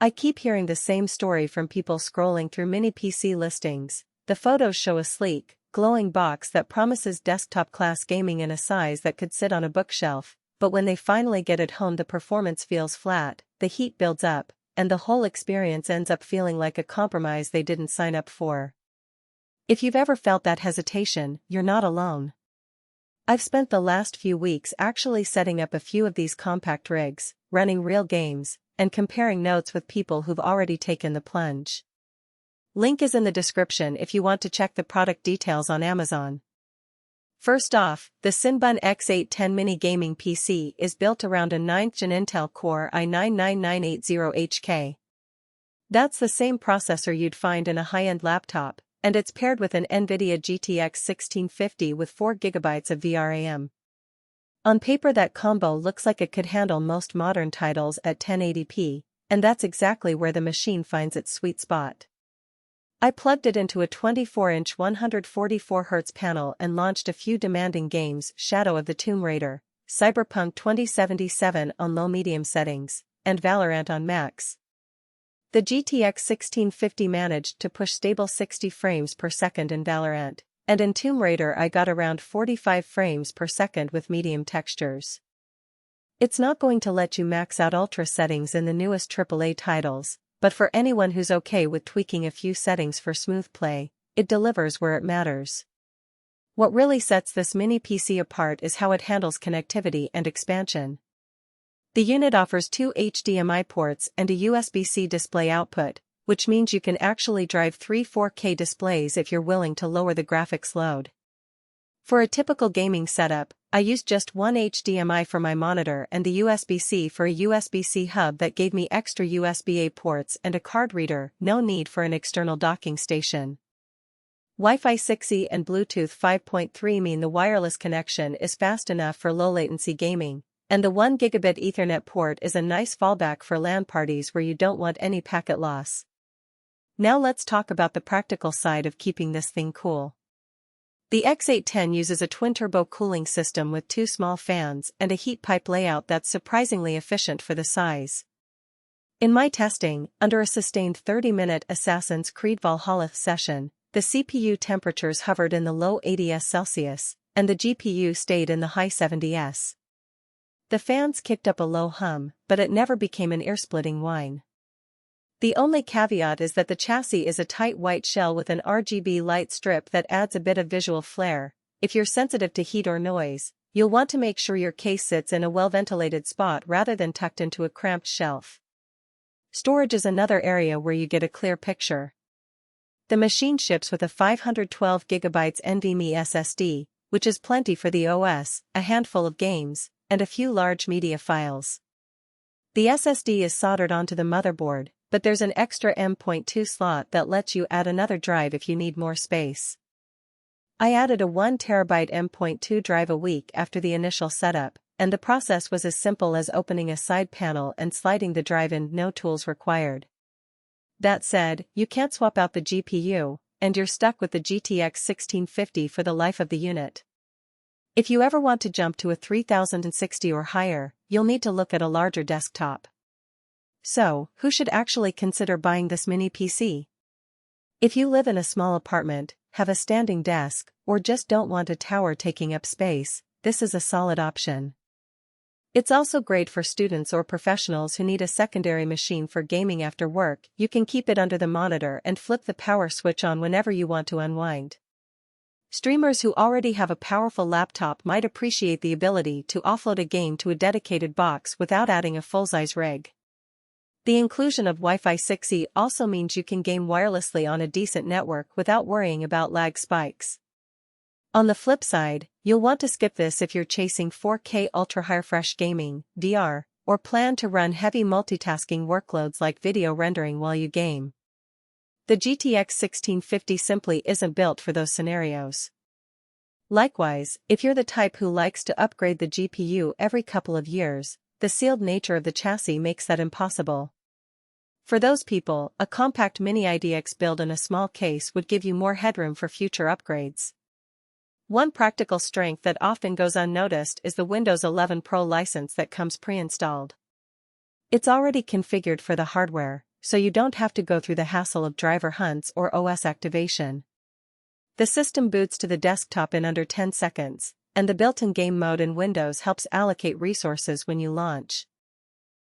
I keep hearing the same story from people scrolling through mini PC listings. The photos show a sleek, glowing box that promises desktop-class gaming in a size that could sit on a bookshelf, but when they finally get it home the performance feels flat, the heat builds up, and the whole experience ends up feeling like a compromise they didn't sign up for. If you've ever felt that hesitation, you're not alone. I've spent the last few weeks actually setting up a few of these compact rigs, running real games, and comparing notes with people who've already taken the plunge. Link is in the description if you want to check the product details on Amazon. First off, the Cinnbon X810 mini gaming PC is built around a 9th Gen Intel Core i9-9980HK. That's the same processor you'd find in a high-end laptop, and it's paired with an Nvidia GTX 1650 with 4GB of VRAM. On paper that combo looks like it could handle most modern titles at 1080p, and that's exactly where the machine finds its sweet spot. I plugged it into a 24-inch 144Hz panel and launched a few demanding games: Shadow of the Tomb Raider, Cyberpunk 2077 on low-medium settings, and Valorant on max. The GTX 1650 managed to push stable 60 frames per second in Valorant, and in Tomb Raider I got around 45 frames per second with medium textures. It's not going to let you max out ultra settings in the newest AAA titles, but for anyone who's okay with tweaking a few settings for smooth play, it delivers where it matters. What really sets this mini PC apart is how it handles connectivity and expansion. The unit offers 2 HDMI ports and a USB-C display output, which means you can actually drive 3 4K displays if you're willing to lower the graphics load. For a typical gaming setup, I used just one HDMI for my monitor and the USB-C for a USB-C hub that gave me extra USB-A ports and a card reader, no need for an external docking station. Wi-Fi 6E and Bluetooth 5.3 mean the wireless connection is fast enough for low-latency gaming, and the 1 gigabit Ethernet port is a nice fallback for LAN parties where you don't want any packet loss. Now let's talk about the practical side of keeping this thing cool. The X810 uses a twin-turbo cooling system with 2 small fans and a heat pipe layout that's surprisingly efficient for the size. In my testing, under a sustained 30-minute Assassin's Creed Valhalla session, the CPU temperatures hovered in the low 80s Celsius, and the GPU stayed in the high 70s. The fans kicked up a low hum, but it never became an ear-splitting whine. The only caveat is that the chassis is a tight white shell with an RGB light strip that adds a bit of visual flair. If you're sensitive to heat or noise, you'll want to make sure your case sits in a well-ventilated spot rather than tucked into a cramped shelf. Storage is another area where you get a clear picture. The machine ships with a 512GB NVMe SSD, which is plenty for the OS, a handful of games, and a few large media files. The SSD is soldered onto the motherboard, but there's an extra M.2 slot that lets you add another drive if you need more space. I added a 1TB M.2 drive a week after the initial setup, and the process was as simple as opening a side panel and sliding the drive in, no tools required. That said, you can't swap out the GPU, and you're stuck with the GTX 1650 for the life of the unit. If you ever want to jump to a 3060 or higher, you'll need to look at a larger desktop. So, who should actually consider buying this mini PC? If you live in a small apartment, have a standing desk, or just don't want a tower taking up space, this is a solid option. It's also great for students or professionals who need a secondary machine for gaming after work. You can keep it under the monitor and flip the power switch on whenever you want to unwind. Streamers who already have a powerful laptop might appreciate the ability to offload a game to a dedicated box without adding a full-size rig. The inclusion of Wi-Fi 6E also means you can game wirelessly on a decent network without worrying about lag spikes. On the flip side, you'll want to skip this if you're chasing 4K ultra-high-refresh gaming, VR, or plan to run heavy multitasking workloads like video rendering while you game. The GTX 1650 simply isn't built for those scenarios. Likewise, if you're the type who likes to upgrade the GPU every couple of years, the sealed nature of the chassis makes that impossible. For those people, a compact mini IDX build in a small case would give you more headroom for future upgrades. One practical strength that often goes unnoticed is the Windows 11 Pro license that comes pre-installed. It's already configured for the hardware, so you don't have to go through the hassle of driver hunts or OS activation. The system boots to the desktop in under 10 seconds, and the built-in game mode in Windows helps allocate resources when you launch.